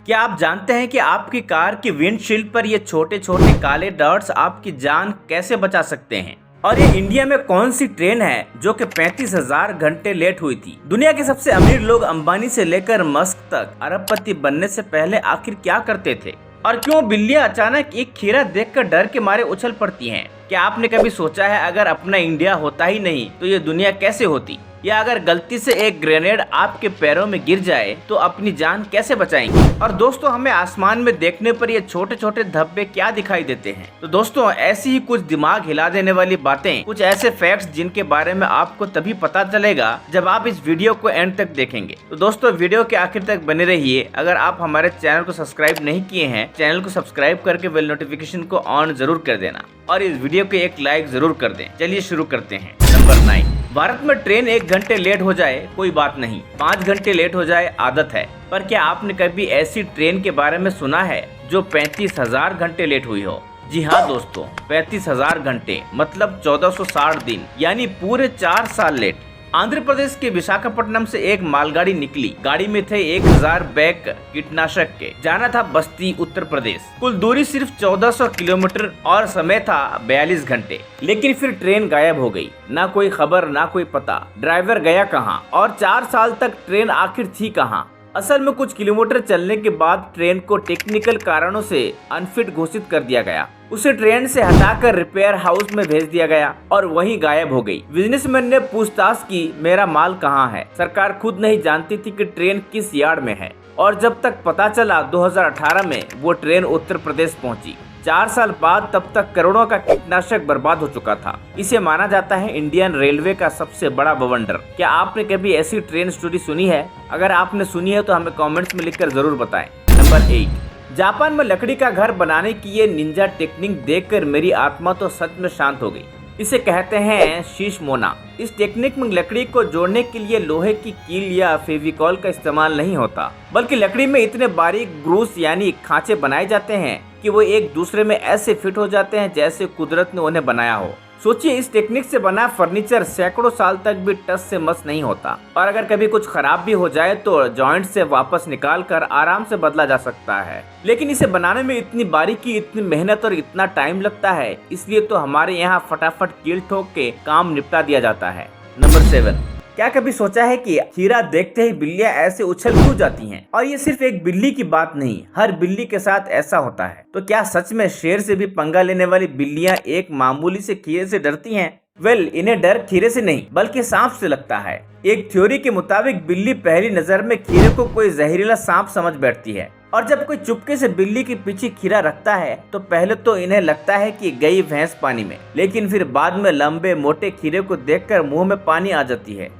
क्या आप जानते हैं कि आपकी कार की विंडशील्ड पर ये छोटे छोटे काले डॉट्स आपकी जान कैसे बचा सकते हैं? और ये इंडिया में कौन सी ट्रेन है जो कि 35,000 घंटे लेट हुई थी? दुनिया के सबसे अमीर लोग अंबानी से लेकर मस्क तक अरबपति बनने से पहले आखिर क्या करते थे? और क्यों बिल्लियां अचानक एक खीरा देखकर डर के मारे उछल पड़ती हैं? क्या आपने कभी सोचा है अगर अपना इंडिया होता ही नहीं तो ये दुनिया कैसे होती? या अगर गलती से एक ग्रेनेड आपके पैरों में गिर जाए तो अपनी जान कैसे बचाएंगे? और दोस्तों, हमें आसमान में देखने पर ये छोटे छोटे धब्बे क्या दिखाई देते हैं? तो दोस्तों, ऐसी ही कुछ दिमाग हिला देने वाली बातें, कुछ ऐसे फैक्ट्स जिनके बारे में आपको तभी पता चलेगा जब आप इस वीडियो को एंड तक देखेंगे। तो दोस्तों, वीडियो के आखिर तक बने रहिए। अगर आप हमारे चैनल को सब्सक्राइब नहीं किए हैं, चैनल को सब्सक्राइब करके बेल नोटिफिकेशन को ऑन जरूर कर देना और इस वीडियो को एक लाइक जरूर कर दें। चलिए शुरू करते हैं। नंबर 9। भारत में ट्रेन 1 घंटे लेट हो जाए कोई बात नहीं, 5 घंटे लेट हो जाए आदत है। पर क्या आपने कभी ऐसी ट्रेन के बारे में सुना है जो 35,000 घंटे लेट हुई हो? जी हाँ दोस्तों, 35,000 घंटे मतलब 1460 दिन, यानी पूरे 4 साल लेट। आंध्र प्रदेश के विशाखापट्टनम से एक मालगाड़ी निकली। गाड़ी में थे 1000 बैग कीटनाशक के। जाना था बस्ती, उत्तर प्रदेश। कुल दूरी सिर्फ 1400 किलोमीटर और समय था 42 घंटे। लेकिन फिर ट्रेन गायब हो गई। ना कोई खबर, ना कोई पता। ड्राइवर गया कहाँ और 4 साल तक ट्रेन आखिर थी कहाँ? असल में कुछ किलोमीटर चलने के बाद ट्रेन को टेक्निकल कारणों से अनफिट घोषित कर दिया गया। उसे ट्रेन से हटाकर रिपेयर हाउस में भेज दिया गया और वहीं गायब हो गई। बिजनेसमैन ने पूछताछ की, मेरा माल कहाँ है? सरकार खुद नहीं जानती थी कि ट्रेन किस यार्ड में है। और जब तक पता चला 2018 में वो ट्रेन उत्तर प्रदेश पहुंची। 4 साल बाद तब तक करोड़ों का कीटनाशक बर्बाद हो चुका था। इसे माना जाता है इंडियन रेलवे का सबसे बड़ा बवंडर। क्या आपने कभी ऐसी ट्रेन स्टोरी सुनी है? अगर आपने सुनी है तो हमें कमेंट्स में लिखकर जरूर बताएं। नंबर 8। जापान में लकड़ी का घर बनाने की ये निंजा टेक्निक देखकर मेरी आत्मा तो सच में शांत हो गई। इसे कहते हैं शीशमोना। इस टेक्निक में लकड़ी को जोड़ने के लिए लोहे की कील या फेविकॉल का इस्तेमाल नहीं होता, बल्कि लकड़ी में इतने बारीक ग्रूस यानी खांचे बनाए जाते हैं कि वो एक दूसरे में ऐसे फिट हो जाते हैं जैसे कुदरत ने उन्हें बनाया हो। सोचिए, इस टेक्निक से बना फर्नीचर सैकड़ों साल तक भी टस से मस नहीं होता और अगर कभी कुछ खराब भी हो जाए तो जॉइंट से वापस निकाल कर आराम से बदला जा सकता है। लेकिन इसे बनाने में इतनी बारीकी, इतनी मेहनत और इतना टाइम लगता है, इसलिए तो हमारे यहाँ फटाफट कील ठोक के काम निपटा दिया जाता है। नंबर 7। क्या कभी सोचा है कि खीरा देखते ही बिल्लियां ऐसे उछल क्यों जाती हैं? और ये सिर्फ एक बिल्ली की बात नहीं, हर बिल्ली के साथ ऐसा होता है। तो क्या सच में शेर से भी पंगा लेने वाली बिल्लियां एक मामूली से खीरे से डरती हैं? इन्हें डर खीरे से नहीं बल्कि सांप से लगता है। एक थ्योरी के मुताबिक बिल्ली पहली नजर में खीरे को कोई जहरीला सांप समझ बैठती है और जब कोई चुपके से बिल्ली के पीछे खीरा रखता है तो पहले तो इन्हें लगता है कि गई भैंस पानी में, लेकिन फिर बाद में लंबे मोटे खीरे को देखकर मुंह में पानी आ जाती है।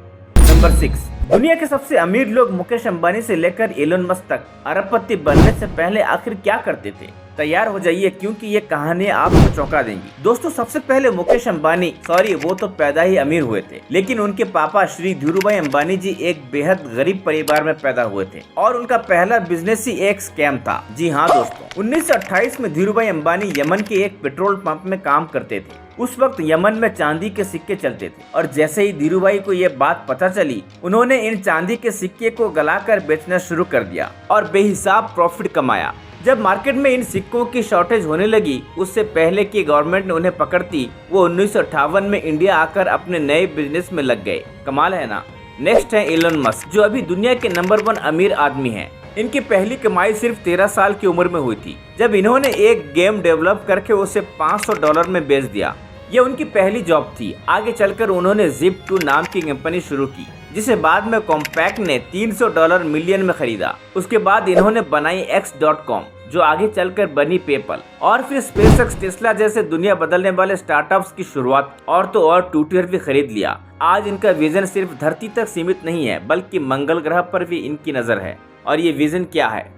नंबर 6। दुनिया के सबसे अमीर लोग मुकेश अंबानी से लेकर एलोन मस्क तक अरबपति बनने से पहले आखिर क्या करते थे? तैयार हो जाइए क्योंकि ये कहानी आपको चौंका देंगी। दोस्तों, सबसे पहले मुकेश अंबानी, वो तो पैदा ही अमीर हुए थे, लेकिन उनके पापा श्री धीरूभाई अंबानी जी एक बेहद गरीब परिवार में पैदा हुए थे और उनका पहला बिजनेस ही एक स्कैम था। जी हाँ दोस्तों, 1928 में धीरूभाई अंबानी यमन के एक पेट्रोल पंप में काम करते थे। उस वक्त यमन में चांदी के सिक्के चलते थे और जैसे ही धीरूभाई को ये बात पता चली, उन्होंने इन चांदी के सिक्के को गलाकर बेचना शुरू कर दिया और बेहिसाब प्रॉफिट कमाया। जब मार्केट में इन सिक्कों की शॉर्टेज होने लगी, उससे पहले कि गवर्नमेंट ने उन्हें पकड़ती, वो 1958 में इंडिया आकर अपने नए बिजनेस में लग गए। कमाल है ना। नेक्स्ट है एलोन मस्क, जो अभी दुनिया के नंबर 1 अमीर आदमी हैं। इनकी पहली कमाई सिर्फ 13 साल की उम्र में हुई थी, जब इन्होंने एक गेम डेवलप करके उसे $500 में बेच दिया। ये उनकी पहली जॉब थी। आगे चलकर उन्होंने Zip2 नाम की कंपनी शुरू की, जिसे बाद में कॉम्पैक्ट ने $300 मिलियन में खरीदा। उसके बाद इन्होंने बनाई X.com, जो आगे चलकर बनी पेपल, और फिर SpaceX, टेस्ला जैसे दुनिया बदलने वाले स्टार्टअप्स की शुरुआत, और तो और ट्विटर भी खरीद लिया। आज इनका विजन सिर्फ धरती तक सीमित नहीं है, बल्कि मंगल ग्रह पर भी इनकी नजर है। और ये विजन क्या है?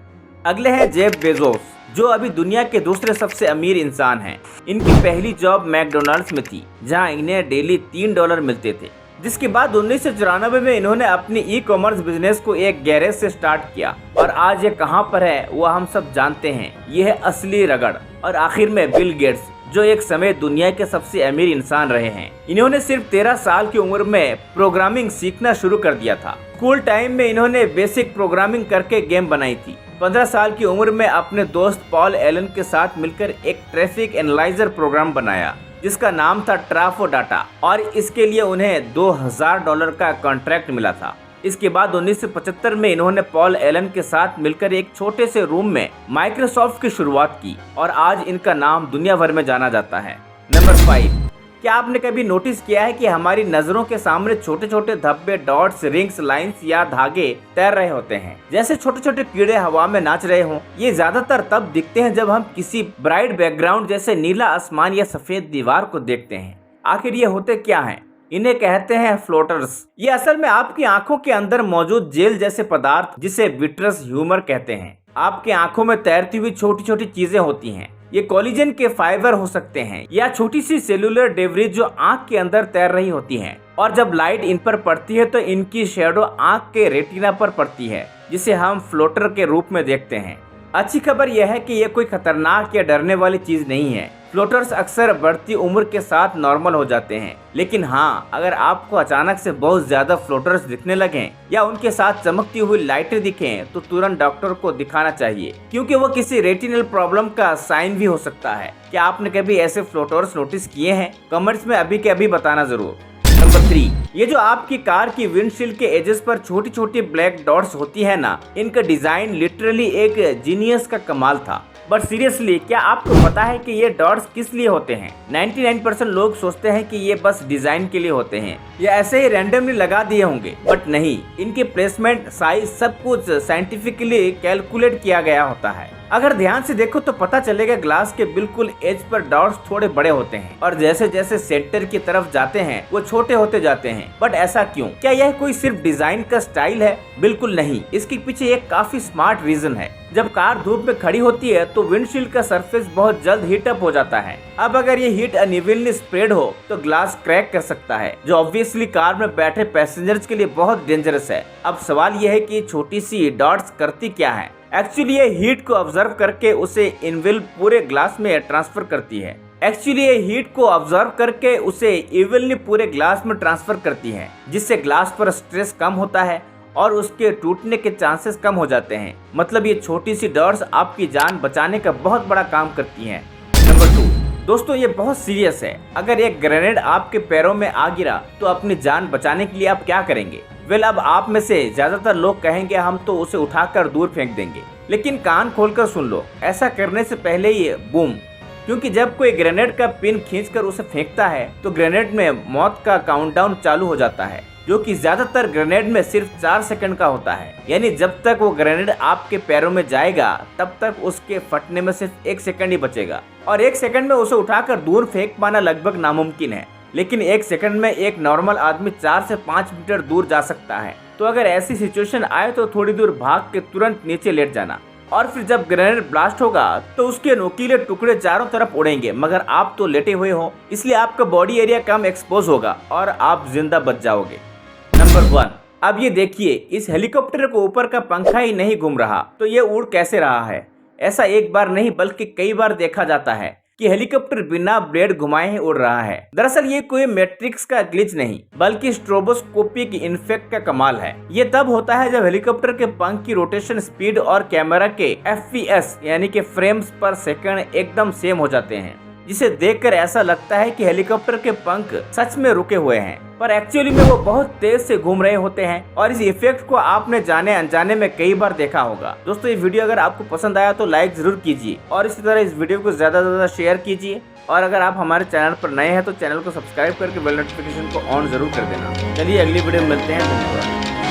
अगले हैं जेफ बेजोस, जो अभी दुनिया के दूसरे सबसे अमीर इंसान हैं। इनकी पहली जॉब मैकडोनाल्ड्स में थी, जहां इन्हें डेली $3 मिलते थे। जिसके बाद 1994 में इन्होंने अपनी ई-कॉमर्स बिजनेस को एक गैरेज से स्टार्ट किया और आज ये कहां पर है वो हम सब जानते हैं। ये है असली रगड़। और आखिर में बिल गेट्स, जो एक समय दुनिया के सबसे अमीर इंसान रहे हैं। इन्होंने सिर्फ 13 साल की उम्र में प्रोग्रामिंग सीखना शुरू कर दिया था। स्कूल टाइम में इन्होंने बेसिक प्रोग्रामिंग करके गेम बनाई थी 15 साल की उम्र में अपने दोस्त पॉल एलन के साथ मिलकर एक ट्रैफिक एनालाइजर प्रोग्राम बनाया जिसका नाम था ट्राफो डाटा, और इसके लिए उन्हें $2000 का कॉन्ट्रैक्ट मिला था। इसके बाद 1975 में इन्होंने पॉल एलन के साथ मिलकर एक छोटे से रूम में माइक्रोसॉफ्ट की शुरुआत की और आज इनका नाम दुनिया भर में जाना जाता है। नंबर 5, क्या आपने कभी नोटिस किया है कि हमारी नजरों के सामने छोटे छोटे धब्बे, डॉट्स, रिंग्स, लाइंस या धागे तैर रहे होते हैं, जैसे छोटे छोटे कीड़े हवा में नाच रहे हों। ये ज्यादातर तब दिखते हैं जब हम किसी ब्राइट बैकग्राउंड जैसे नीला आसमान या सफेद दीवार को देखते हैं। आखिर ये होते क्या हैं? इन्हें कहते हैं फ्लोटर्स। ये असल में आपकी आंखों के अंदर मौजूद जेल जैसे पदार्थ, जिसे विट्रस ह्यूमर कहते हैं, आपकी आंखों में तैरती हुई छोटी छोटी चीजें होती हैं। ये कोलेजन के फाइबर हो सकते हैं या छोटी सी सेलुलर डेब्रिस जो आंख के अंदर तैर रही होती हैं, और जब लाइट इन पर पड़ती है तो इनकी शेडो आंख के रेटिना पर पड़ती है, जिसे हम फ्लोटर के रूप में देखते हैं। अच्छी खबर यह है कि यह कोई खतरनाक या डरने वाली चीज नहीं है। फ्लोटर्स अक्सर बढ़ती उम्र के साथ नॉर्मल हो जाते हैं, लेकिन हाँ, अगर आपको अचानक से बहुत ज्यादा फ्लोटर्स दिखने लगें या उनके साथ चमकती हुई लाइटें दिखें तो तुरंत डॉक्टर को दिखाना चाहिए, क्योंकि वो किसी रेटिनल प्रॉब्लम का साइन भी हो सकता है। क्या आपने कभी ऐसे फ्लोटर्स नोटिस किए हैं? कमेंट्स में अभी के अभी बताना जरूर। नंबर 3, ये जो आपकी कार की विंडशील्ड के एजेस पर छोटी छोटी ब्लैक डॉट्स होती है ना, इनका डिजाइन लिटरली एक जीनियस का कमाल था। बट सीरियसली, क्या आपको पता है कि ये डॉट्स किस लिए होते हैं? 99% लोग सोचते हैं कि ये बस डिजाइन के लिए होते हैं या ऐसे ही रैंडमली लगा दिए होंगे, बट नहीं, इनके प्लेसमेंट, साइज, सब कुछ साइंटिफिकली कैलकुलेट किया गया होता है। अगर ध्यान से देखो तो पता चलेगा ग्लास के बिल्कुल एज पर डॉट्स थोड़े बड़े होते हैं और जैसे जैसे सेंटर की तरफ जाते हैं वो छोटे होते जाते हैं। बट ऐसा क्यों? क्या यह कोई सिर्फ डिजाइन का स्टाइल है? बिल्कुल नहीं, इसके पीछे एक काफी स्मार्ट रीजन है। जब कार धूप में खड़ी होती है तो विंडशील्ड का सरफेस बहुत जल्द हीट अप हो जाता है। अब अगर ये हीट अनइवनली स्प्रेड हो तो ग्लास क्रैक कर सकता है, जो ऑब्वियसली कार में बैठे पैसेंजर्स के लिए बहुत डेंजरस है। अब सवाल यह है कि छोटी सी डॉट्स करती क्या है? एक्चुअली ये हीट को ऑब्जर्व करके उसे इनविल पूरे ग्लास में ट्रांसफर करती है, जिससे ग्लास पर स्ट्रेस कम होता है और उसके टूटने के चांसेस कम हो जाते हैं। मतलब ये छोटी सी डॉट्स आपकी जान बचाने का बहुत बड़ा काम करती हैं। नंबर 2, दोस्तों ये बहुत सीरियस है। अगर एक ग्रेनेड आपके पैरों में आ गिरा तो अपनी जान बचाने के लिए आप क्या करेंगे? अब आप में से ज्यादातर लोग कहेंगे हम तो उसे उठाकर दूर फेंक देंगे, लेकिन कान खोलकर सुन लो, ऐसा करने से पहले ही बूम, क्योंकि जब कोई ग्रेनेड का पिन खींचकर उसे फेंकता है तो ग्रेनेड में मौत का काउंटडाउन चालू हो जाता है, जो कि ज्यादातर ग्रेनेड में सिर्फ 4 सेकंड का होता है। यानी जब तक वो ग्रेनेड आपके पैरों में जाएगा तब तक उसके फटने में सिर्फ 1 सेकंड ही बचेगा, और 1 सेकंड में उसे उठाकर दूर फेंक पाना लगभग नामुमकिन है। लेकिन 1 सेकंड में एक नॉर्मल आदमी 4 से 5 मीटर दूर जा सकता है। तो अगर ऐसी सिचुएशन आए तो थोड़ी दूर भाग के तुरंत नीचे लेट जाना, और फिर जब ग्रेनेड ब्लास्ट होगा तो उसके नुकीले टुकड़े चारों तरफ उड़ेंगे, मगर आप तो लेटे हुए हो, इसलिए आपका बॉडी एरिया कम एक्सपोज होगा और आप जिंदा बच जाओगे। नंबर 1, अब ये देखिए, इस हेलीकॉप्टर को ऊपर का पंखा ही नहीं घूम रहा तो ये उड़ कैसे रहा है? ऐसा एक बार नहीं बल्कि कई बार देखा जाता है कि हेलीकॉप्टर बिना ब्लेड घुमाए ही उड़ रहा है। दरअसल ये कोई मैट्रिक्स का ग्लिच नहीं बल्कि स्ट्रोबोस्कोपिक इफेक्ट का कमाल है। ये तब होता है जब हेलीकॉप्टर के पंख की रोटेशन स्पीड और कैमरा के FPS यानी कि फ्रेम्स पर सेकंड एकदम सेम हो जाते हैं, जिसे देखकर ऐसा लगता है कि हेलीकॉप्टर के पंख सच में रुके हुए हैं, पर एक्चुअली में वो बहुत तेज से घूम रहे होते हैं। और इस इफेक्ट को आपने जाने अनजाने में कई बार देखा होगा। दोस्तों ये वीडियो अगर आपको पसंद आया तो लाइक जरूर कीजिए और इसी तरह इस वीडियो को ज्यादा से ज्यादा शेयर कीजिए। और अगर आप हमारे चैनल पर नए हैं तो चैनल को सब्सक्राइब करके बेल नोटिफिकेशन को ऑन जरूर कर देना। चलिए अगली वीडियो में मिलते हैं। धन्यवाद।